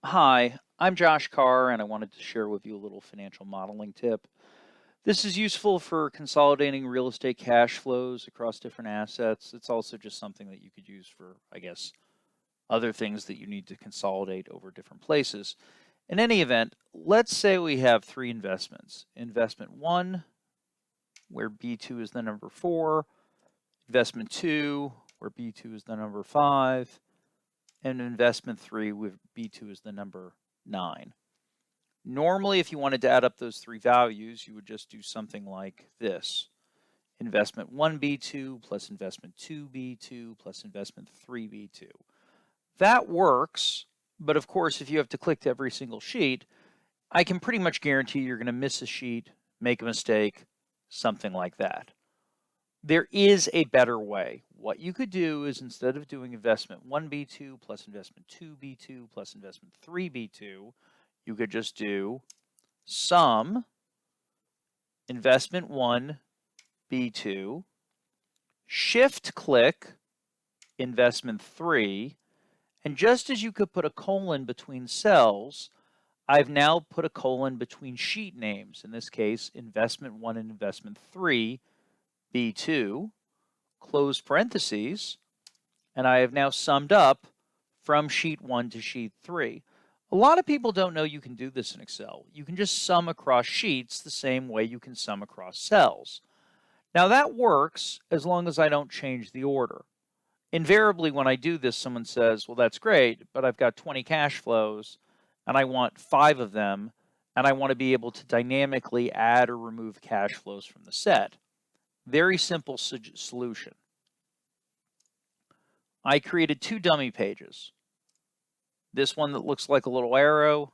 Hi, I'm Josh Carr, and I wanted to share with you a little financial modeling tip. This is useful for consolidating real estate cash flows across different assets. It's also just something that you could use for, I guess, other things that you need to consolidate over different places. In any event, let's say we have three investments. Investment one, where B2 is the number 4, investment 2, where B2 is the number 5, and investment 3, where B2 is the number 9. Normally, if you wanted to add up those three values, you would just do something like this. Investment 1B2 plus investment 2B2 plus investment 3B2. That works, but of course, if you have to click to every single sheet, I can pretty much guarantee you're going to miss a sheet, make a mistake, something like that. There is a better way. What you could do is instead of doing investment 1B2 plus investment 2B2 plus investment 3B2, you could just do sum investment 1 B2, shift click investment 3, and just as you could put a colon between cells, I've now put a colon between sheet names, in this case investment 1 and investment 3 B2, close parentheses, and I have now summed up from sheet 1 to sheet 3. A lot of people don't know you can do this in Excel. You can just sum across sheets the same way you can sum across cells. Now that works as long as I don't change the order. Invariably when I do this, someone says, well, that's great, but I've got 20 cash flows and I want 5 of them, and I want to be able to dynamically add or remove cash flows from the set. Very simple solution. I created 2 dummy pages. This one that looks like a little arrow,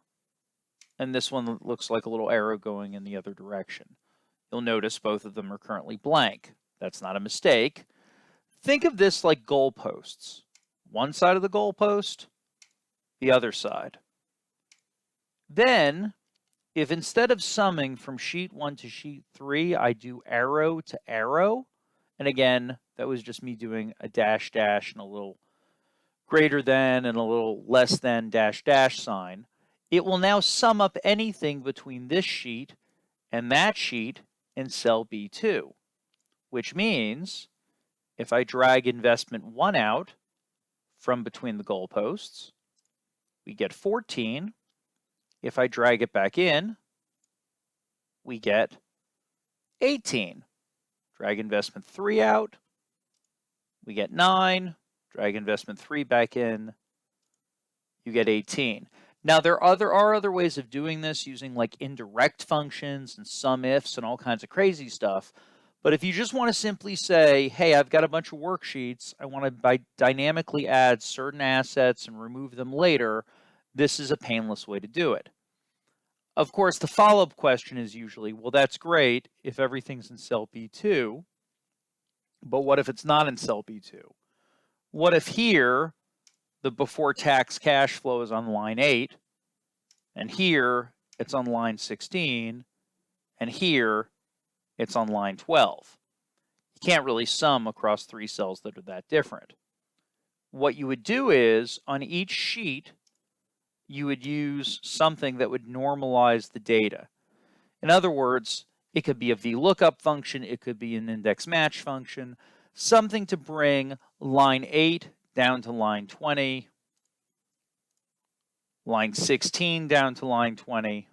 and this one that looks like a little arrow going in the other direction. You'll notice both of them are currently blank. That's not a mistake. Think of this like goalposts. One side of the goalpost, the other side. Then, if instead of summing from sheet 1 to sheet 3, I do arrow to arrow, and again, that was just me doing a dash dash and a little greater than and a little less than dash dash sign, it will now sum up anything between this sheet and that sheet in cell B2, which means if I drag investment 1 out from between the goalposts, we get 14. If I drag it back in, we get 18. Drag investment 3 out, we get 9. Drag investment 3 back in, you get 18. Now, there are other ways of doing this using like indirect functions and sum ifs and all kinds of crazy stuff. But if you just want to simply say, hey, I've got a bunch of worksheets, I want to dynamically add certain assets and remove them later, this is a painless way to do it. Of course, the follow-up question is usually, well, that's great if everything's in cell B2, but what if it's not in cell B2? What if here the before tax cash flow is on line 8, and here it's on line 16, and here it's on line 12? You can't really sum across 3 cells that are that different. What you would do is, on each sheet, you would use something that would normalize the data. In other words, it could be a VLOOKUP function, it could be an index match function, something to bring line 8 down to line 20, line 16 down to line 20,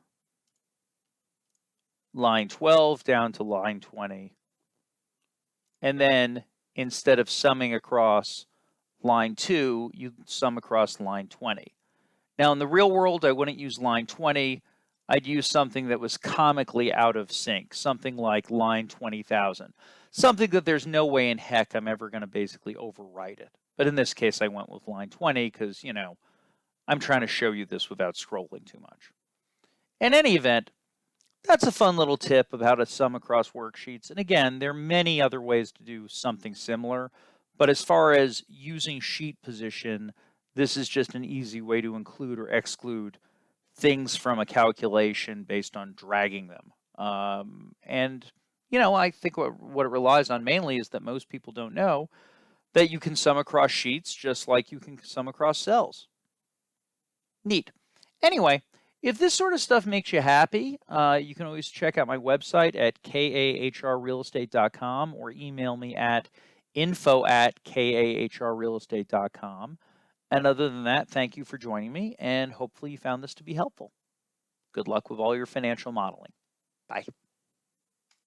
line 12 down to line 20, and then instead of summing across line 2, you sum across line 20. Now in the real world, I wouldn't use line 20. I'd use something that was comically out of sync, something like line 20,000, something that there's no way in heck I'm ever going to basically overwrite it. But in this case, I went with line 20 because, you know, I'm trying to show you this without scrolling too much. In any event, that's a fun little tip of how to sum across worksheets. And again, there are many other ways to do something similar. But as far as using sheet position, this is just an easy way to include or exclude things from a calculation based on dragging them. And, you know, I think what it relies on mainly is that most people don't know that you can sum across sheets just like you can sum across cells. Neat. Anyway, if this sort of stuff makes you happy, you can always check out my website at kahrrealestate.com or email me at info@kahrrealestate.com. And other than that, thank you for joining me, and hopefully you found this to be helpful. Good luck with all your financial modeling. Bye.